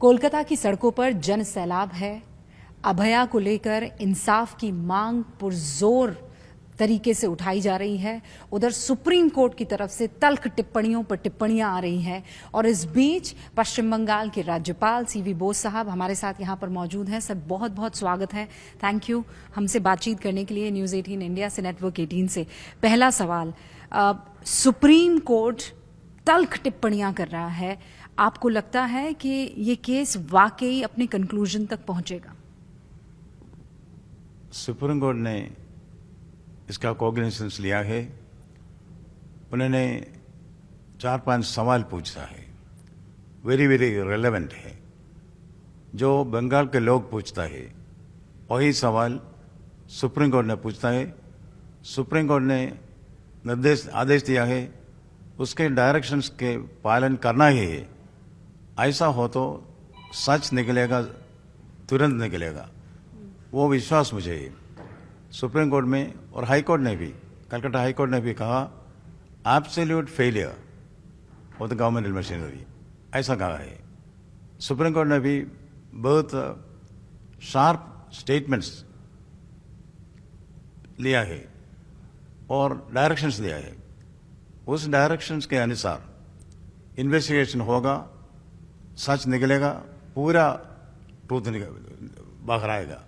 कोलकाता की सड़कों पर जन सैलाब है। अभया को लेकर इंसाफ की मांग पुरजोर तरीके से उठाई जा रही है। उधर सुप्रीम कोर्ट की तरफ से तल्ख टिप्पणियों पर टिप्पणियां आ रही हैं और इस बीच पश्चिम बंगाल के राज्यपाल सीवी बोस साहब हमारे साथ यहां पर मौजूद हैं। सर, बहुत बहुत स्वागत है। थैंक यू हमसे बातचीत करने के लिए न्यूज़ 18 इंडिया से, नेटवर्क 18 से। पहला सवाल, सुप्रीम कोर्ट तल्ख टिप्पणियां कर रहा है, आपको लगता है कि ये केस वाकई अपने कंक्लूजन तक पहुंचेगा? सुप्रीम कोर्ट ने इसका कॉग्निजेंस लिया है। उन्होंने 4-5 सवाल पूछा है, वेरी वेरी रेलेवेंट है। जो बंगाल के लोग पूछता है वही सवाल सुप्रीम कोर्ट ने पूछता है। सुप्रीम कोर्ट ने आदेश दिया है, उसके डायरेक्शंस के पालन करना ही है। ऐसा हो तो सच निकलेगा, तुरंत निकलेगा, वो विश्वास मुझे है। सुप्रीम कोर्ट में और हाई कोर्ट ने भी, कलकत्ता हाई कोर्ट ने भी कहा absolute failure of the governmental machinery, ऐसा कहा है। सुप्रीम कोर्ट ने भी बहुत शार्प स्टेटमेंट्स लिया है और डायरेक्शंस दिया है। उस डायरेक्शंस के अनुसार इन्वेस्टिगेशन होगा, सच निकलेगा, पूरा ट्रूथ बाहर आएगा।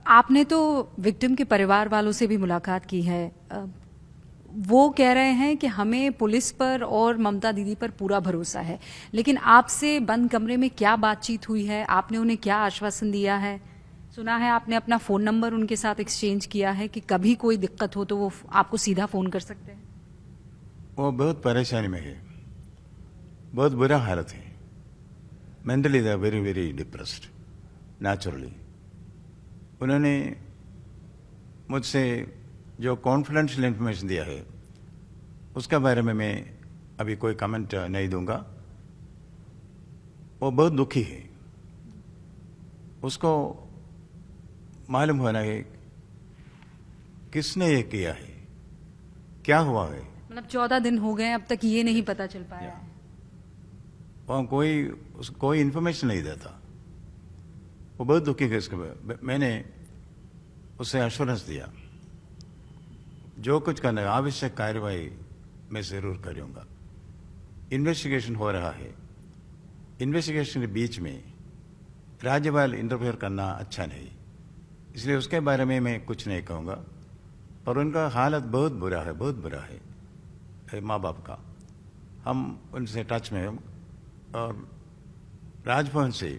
आपने तो विक्टिम के परिवार वालों से भी मुलाकात की है। वो कह रहे हैं कि हमें पुलिस पर और ममता दीदी पर पूरा भरोसा है, लेकिन आपसे बंद कमरे में क्या बातचीत हुई है? आपने उन्हें क्या आश्वासन दिया है? सुना है आपने अपना फ़ोन नंबर उनके साथ एक्सचेंज किया है कि कभी कोई दिक्कत हो तो वो आपको सीधा फ़ोन कर सकते हैं। वो बहुत परेशानी में है, बहुत बुरा हालत है। Mentally they are very very depressed naturally. उन्होंने मुझसे जो कॉन्फिडेंशियल इंफॉर्मेशन दिया है उसके बारे में मैं अभी कोई कमेंट नहीं दूंगा। वो बहुत दुखी है, उसको मालूम होना है किसने ये किया है, क्या हुआ है। मतलब 14 दिन हो गए, अब तक ये नहीं पता चल पाया है। वहाँ कोई इन्फॉर्मेशन नहीं देता। वो बहुत दुखी है इसके बाद। मैंने उसे एश्योरेंस दिया, जो कुछ करना है आवश्यक कार्यवाही मैं जरूर करूँगा। इन्वेस्टिगेशन हो रहा है, इन्वेस्टिगेशन के बीच में राज्यपाल इंटरफेयर करना अच्छा नहीं, इसलिए उसके बारे में मैं कुछ नहीं कहूँगा। पर उनका हालत बहुत बुरा है, बहुत बुरा है माँ बाप का। हम उनसे टच में हैं और राजभवन से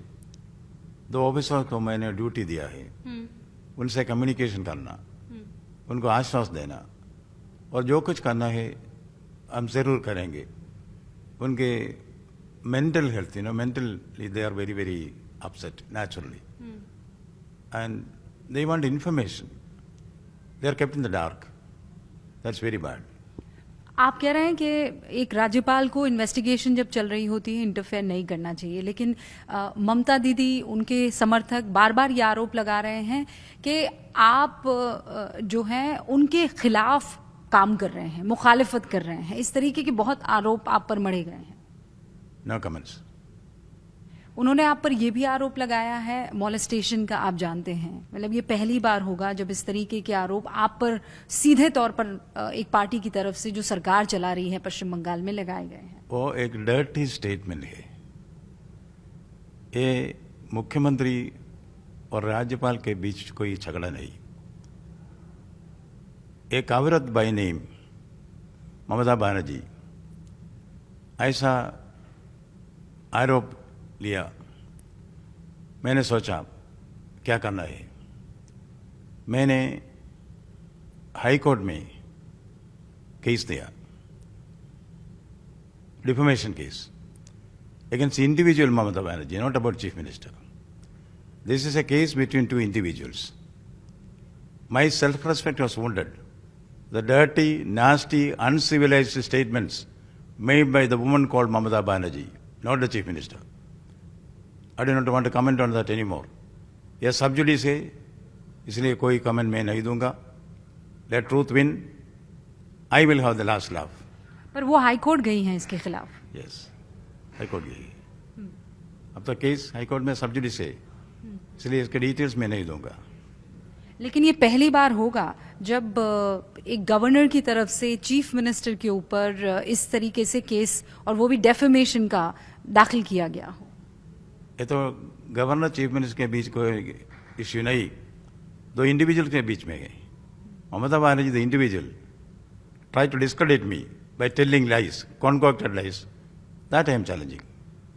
2 ऑफिसर को मैंने ड्यूटी दिया है, उनसे कम्युनिकेशन करना, उनको आश्वास देना और जो कुछ करना है हम जरूर करेंगे। उनके mental health, mentally they are very very upset naturally and they want information, they are kept in the dark, that's very bad. आप कह रहे हैं कि एक राज्यपाल को इन्वेस्टिगेशन जब चल रही होती है इंटरफेयर नहीं करना चाहिए, लेकिन ममता दीदी, उनके समर्थक बार बार ये आरोप लगा रहे हैं कि आप जो हैं उनके खिलाफ काम कर रहे हैं, मुखालिफत कर रहे हैं। इस तरीके के बहुत आरोप आप पर मढ़े गए हैं। No comments. उन्होंने आप पर यह भी आरोप लगाया है मॉलेस्टेशन का। आप जानते हैं, मतलब ये पहली बार होगा जब इस तरीके के आरोप आप पर सीधे तौर पर एक पार्टी की तरफ से जो सरकार चला रही है पश्चिम बंगाल में लगाए गए हैं। वो एक डर्टी स्टेटमेंट है। ये मुख्यमंत्री और राज्यपाल के बीच कोई झगड़ा नहीं। एक अविरत बाई नेम ममता बनर्जी ऐसा आरोप लिया। मैंने सोचा क्या करना है। मैंने हाई कोर्ट में केस दिया, defamation case against individual Mamata Banerjee, not about Chief Minister. This is a case between 2 individuals. My self-respect was wounded. The dirty, nasty, uncivilized statements made by the woman called Mamata Banerjee, not the Chief Minister. I do not want to comment on that anymore. यह सब जुडिस है, इसलिए कोई comment मैं नहीं दूंगा। Let truth win. I will have the last laugh. पर वो हाई कोर्ट गई हैं इसके खिलाफ। Yes, हाई कोर्ट गई। अब तो केस हाईकोर्ट में सब जुडिस है, इसलिए इसके डिटेल्स मैं नहीं दूंगा। लेकिन ये पहली बार होगा जब एक गवर्नर की तरफ से चीफ मिनिस्टर के ऊपर इस तरीके से केस, और वो भी डेफेमेशन का, दाखिल किया गया हो। ये तो गवर्नर चीफ मिनिस्टर के बीच कोई इश्यू नहीं, दो इंडिविजुअल के बीच में है। Mamata Banerjee the individual try to discredit me by telling lies, concocted lies, that I am challenging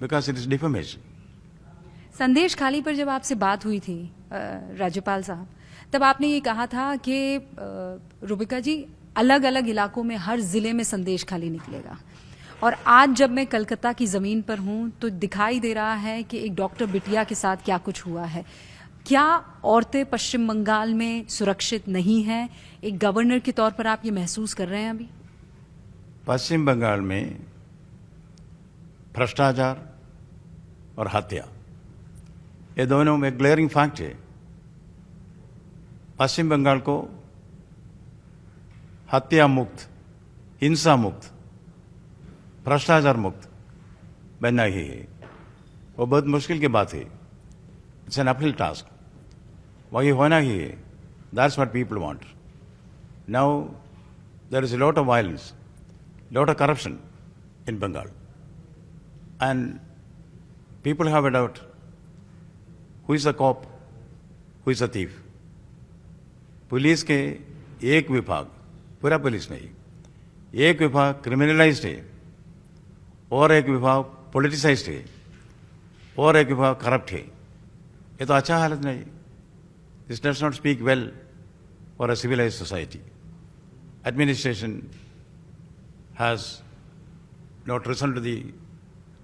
because it is defamation. Sandeshkhali पर जब आपसे बात हुई थी राज्यपाल साहब, तब आपने ये कहा था कि रुबिका जी, अलग अलग इलाकों में हर जिले में संदेश खाली निकलेगा, और आज जब मैं कलकत्ता की ज़मीन पर हूं तो दिखाई दे रहा है कि एक डॉक्टर बिटिया के साथ क्या कुछ हुआ है। क्या औरतें पश्चिम बंगाल में सुरक्षित नहीं हैं? एक गवर्नर के तौर पर आप ये महसूस कर रहे हैं अभी? पश्चिम बंगाल में भ्रष्टाचार और हत्या, ये दोनों में ग्लेयरिंग फैक्ट है। पश्चिम बंगाल को हत्या मुक्त, हिंसा मुक्त, भ्रष्टाचार मुक्त बनना ही है। वो बहुत मुश्किल की बात है। It's an uphill task. वही होना ही है। That's what people want. Now there is a lot of violence, lot of corruption in Bengal, and people have a doubt who is a cop, who is a thief. Police के एक विभाग, पूरा police नहीं, एक विभाग क्रिमिनलाइज्ड है और एक विभाग पॉलिटिसाइज्ड है और एक विभाग करप्ट है। ये तो अच्छा हालत नहीं। This does not speak well for a civilized society. Administration has not risen to the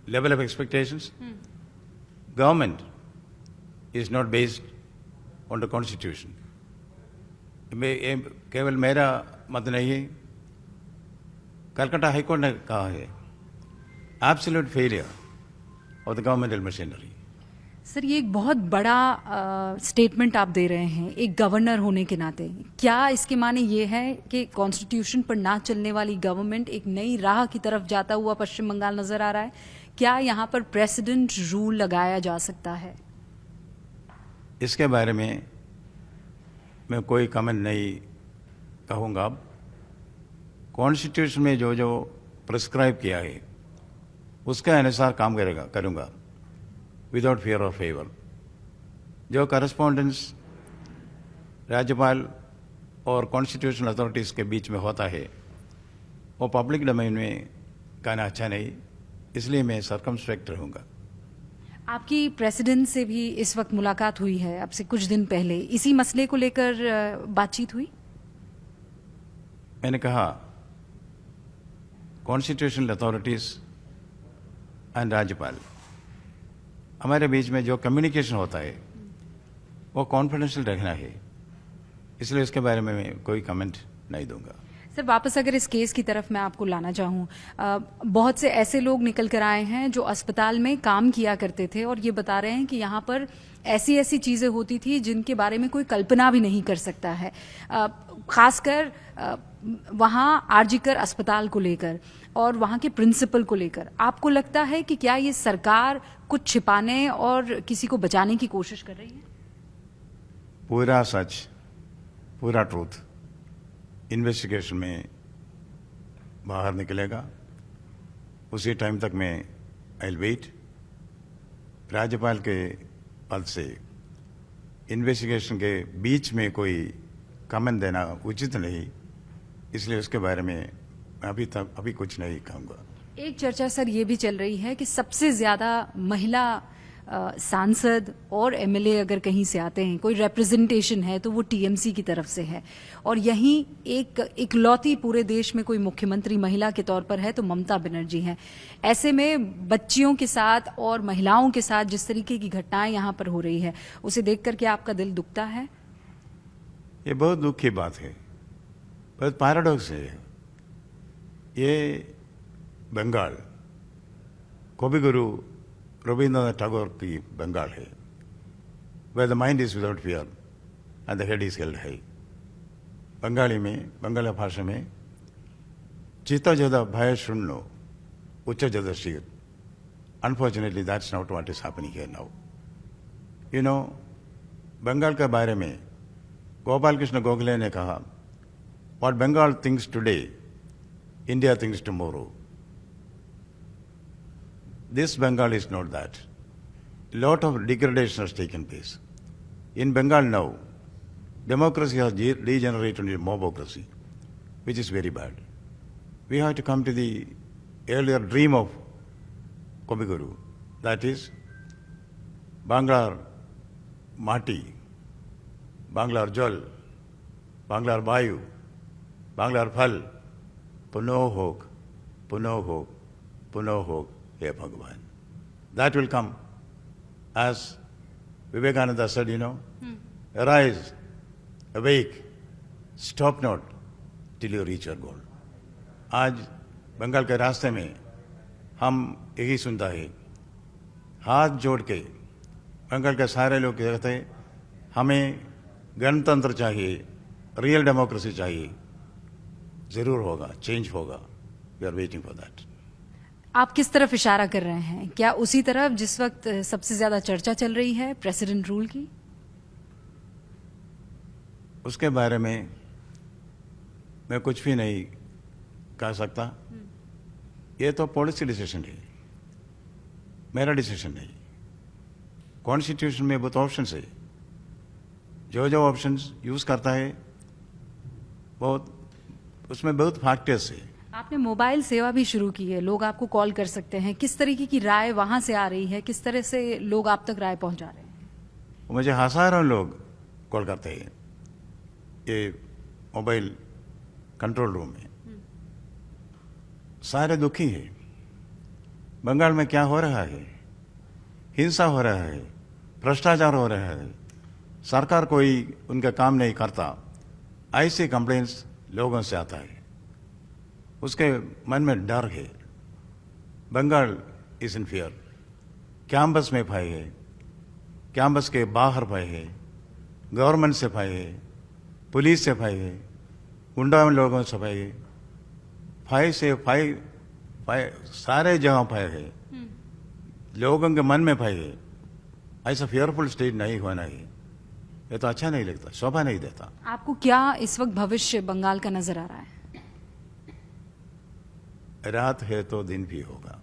level of expectations. Government is not based on the constitution. केवल मेरा मत नहीं है, कलकत्ता हाईकोर्ट ने कहा है absolute failure of the governmental machinery. Sir, ये एक बहुत बड़ा स्टेटमेंट आप दे रहे हैं एक गवर्नर होने के नाते। क्या इसके माने ये है कि कॉन्स्टिट्यूशन पर ना चलने वाली गवर्नमेंट एक नई राह की तरफ जाता हुआ पश्चिम बंगाल नजर आ रहा है? क्या यहाँ पर प्रेसिडेंट रूल लगाया जा सकता है? इसके बारे में मैं कोई कमेंट नहीं कहूँगा। अब कॉन्स्टिट्यूशन में जो जो प्रिस्क्राइब किया है उसके अनुसार काम करूँगा विदाउट फियर ऑफ फेवर। जो करस्पॉन्डेंस राज्यपाल और कॉन्स्टिट्यूशनल अथॉरिटीज़ के बीच में होता है वो पब्लिक डोमेन में कहना अच्छा नहीं, इसलिए मैं सर्कमस्पेक्ट रहूँगा। आपकी प्रेसिडेंट से भी इस वक्त मुलाकात हुई है, अब से कुछ दिन पहले, इसी मसले को लेकर बातचीत हुई? मैंने कहा कॉन्स्टिट्यूशनल अथॉरिटीज़ एंड राज्यपाल, हमारे बीच में जो कम्युनिकेशन होता है वो कॉन्फिडेंशियल रखना है, इसलिए इसके बारे में मैं कोई कमेंट नहीं दूंगा। सर, वापस अगर इस केस की तरफ मैं आपको लाना चाहूँ, बहुत से ऐसे लोग निकल कर आए हैं जो अस्पताल में काम किया करते थे और ये बता रहे हैं कि यहाँ पर ऐसी ऐसी चीज़ें होती थी जिनके बारे में कोई कल्पना भी नहीं कर सकता है, खासकर वहाँ आरजीकर अस्पताल को लेकर और वहाँ के प्रिंसिपल को लेकर। आपको लगता है कि क्या ये सरकार कुछ छिपाने और किसी को बचाने की कोशिश कर रही है? पूरा सच, पूरा ट्रूथ इन्वेस्टिगेशन में बाहर निकलेगा। उसी टाइम तक मैं आई विल वेट। राज्यपाल के पद से इन्वेस्टिगेशन के बीच में कोई कमेंट देना उचित नहीं, इसलिए उसके बारे में अभी कुछ नहीं कहूँगा। एक चर्चा सर ये भी चल रही है कि सबसे ज्यादा महिला सांसद और एमएलए अगर कहीं से आते हैं, कोई रिप्रेजेंटेशन है तो वो टीएमसी की तरफ से है, और यहीं एक इकलौती पूरे देश में कोई मुख्यमंत्री महिला के तौर पर है तो ममता बनर्जी हैं। ऐसे में बच्चियों के साथ और महिलाओं के साथ जिस तरीके की घटनाएं यहाँ पर हो रही है, उसे देख करके आपका दिल दुखता है? ये बहुत दुख की बात है, बहुत पैराडॉक्स है। ये बंगाल कविगुरु रविंद्रनाथ टैगोर की बंगाल है, where the mind is without fear and the head is held high। Bengali में, बंगाली भाषा में चित्त जद भय शून्य उच्च जद शीर Unfortunately, that's not what is happening here now. You know, Bengal के बारे में गोपाल कृष्ण गोखले ने कहा, what Bengal thinks today, India thinks tomorrow. This Bengal is not that. A lot of degradation has taken place. In Bengal now, democracy has degenerated into mobocracy, which is very bad. We have to come to the earlier dream of Kobiguru, that is, Banglar Mati, Banglar Jal, Banglar Bayu, Banglar Phal, Puno Hok, Puno Hok, Puno Hok, He Bhagwan. That will come. As Vivekananda said, you know, arise, awake, stop not till you reach your goal. आज बंगाल के रास्ते में हम यही सुनता है, हाथ जोड़ के बंगाल के सारे लोग कहते हैं हमें गणतंत्र चाहिए, रियल डेमोक्रेसी चाहिए, जरूर होगा, चेंज होगा. We are waiting for that. आप किस तरफ इशारा कर रहे हैं? क्या उसी तरफ जिस वक्त सबसे ज्यादा चर्चा चल रही है प्रेसिडेंट रूल की? उसके बारे में मैं कुछ भी नहीं कह सकता. ये तो पॉलिसी डिसीजन है, मेरा डिसीजन नहीं. कॉन्स्टिट्यूशन में बहुत ऑप्शंस है, जो जो ऑप्शंस यूज करता है बहुत, उसमें बहुत फैक्टर्स है. आपने मोबाइल सेवा भी शुरू की है, लोग आपको कॉल कर सकते हैं. किस तरीके की राय वहां से आ रही है, किस तरह से लोग आप तक राय पहुंचा रहे हैं? मुझे हजारों लोग कॉल करते हैं ये मोबाइल कंट्रोल रूम में. सारे दुखी हैं. बंगाल में क्या हो रहा है? हिंसा हो रहा है, भ्रष्टाचार हो रहा है, सरकार कोई उनका काम नहीं करता. ऐसे कंप्लेंट्स लोगों से आता है. उसके मन में डर है. Bengal is in fear. Campus में भय है, कैंपस के बाहर भय है, गवर्नमेंट से भय है, पुलिस से भय है, गुंडा लोगों से भय है, भय से भय सारे जगह भय है. लोगों के मन में भय है. ऐसा फियरफुल स्टेट नहीं होना है. ये तो अच्छा नहीं लगता, शोभा नहीं देता. आपको क्या इस वक्त भविष्य बंगाल का नजर आ रहा है? रात है तो दिन भी होगा.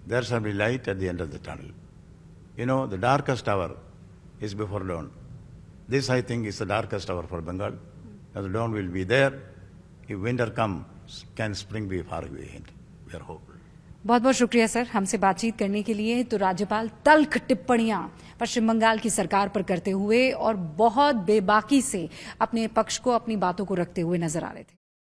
There shall be light at the end of the tunnel. You know, the darkest hour is before dawn. This, I think, is the darkest hour for Bengal. And the dawn will be there. If winter comes, can spring be far away? We are hopeful. बहुत बहुत शुक्रिया sir हमसे बातचीत करने के लिए. तो राज्यपाल तल्ख टिप्पणियां पश्चिम बंगाल की सरकार पर करते हुए और बहुत बेबाकी से अपने पक्ष को, अपनी बातों को रखते हुए नजर आ रहे थे.